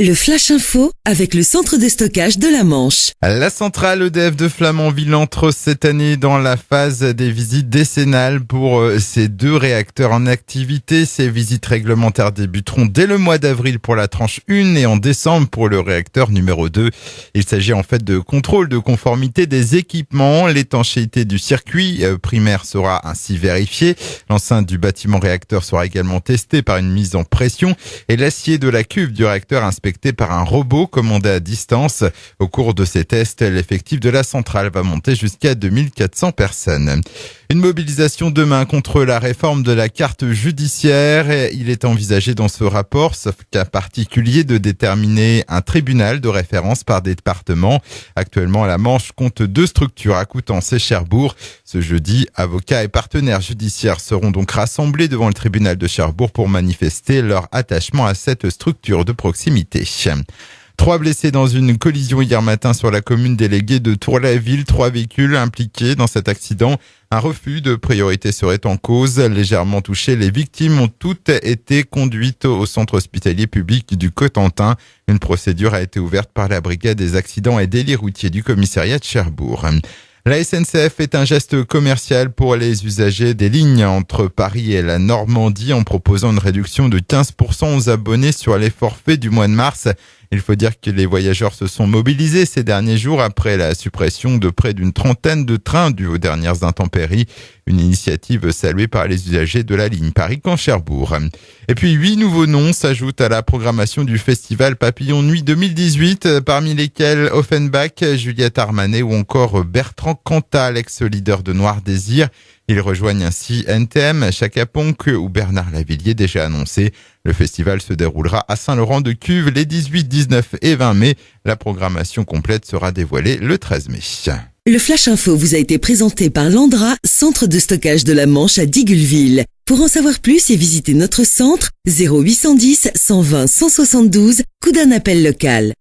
Le Flash Info avec le centre de stockage de la Manche. La centrale EDF de Flamanville entre cette année dans la phase des visites décennales pour ces deux réacteurs en activité. Ces visites réglementaires débuteront dès le mois d'avril pour la tranche 1 et en décembre pour le réacteur numéro 2. Il s'agit en fait de contrôle de conformité des équipements. L'étanchéité du circuit primaire sera ainsi vérifiée. L'enceinte du bâtiment réacteur sera également testée par une mise en pression et l'acier de la cuve du réacteur inspecté par un robot commandé à distance. Au cours de ces tests, l'effectif de la centrale va monter jusqu'à 2400 personnes. Une mobilisation demain contre la réforme de la carte judiciaire. Il est envisagé dans ce rapport, sauf cas particulier, de déterminer un tribunal de référence par département. Actuellement, la Manche compte 2 structures à Coutances et Cherbourg. Ce jeudi, avocats et partenaires judiciaires seront donc rassemblés devant le tribunal de Cherbourg pour manifester leur attachement à cette structure de proximité. 3 blessés dans une collision hier matin sur la commune déléguée de Tour-la-Ville. 3 véhicules impliqués dans cet accident. Un refus de priorité serait en cause. Légèrement touchées, les victimes ont toutes été conduites au centre hospitalier public du Cotentin. Une procédure a été ouverte par la brigade des accidents et délits routiers du commissariat de Cherbourg. La SNCF fait un geste commercial pour les usagers des lignes entre Paris et la Normandie en proposant une réduction de 15% aux abonnés sur les forfaits du mois de mars. Il faut dire que les voyageurs se sont mobilisés ces derniers jours après la suppression de près d'une trentaine de trains dus aux dernières intempéries. Une initiative saluée par les usagers de la ligne Paris-Caen-Cherbourg. Et puis 8 nouveaux noms s'ajoutent à la programmation du festival Papillon Nuit 2018, parmi lesquels Offenbach, Juliette Armanet ou encore Bertrand Cantat, l'ex-leader de Noir Désir. Ils rejoignent ainsi NTM, Chaka Ponk ou Bernard Lavillier déjà annoncé. Le festival se déroulera à Saint-Laurent-de-Cuves les 18, 19 et 20 mai. La programmation complète sera dévoilée le 13 mai. Le Flash Info vous a été présenté par Landra, centre de stockage de la Manche à Digulleville. Pour en savoir plus et visiter notre centre, 0810 120 172, coup d'un appel local.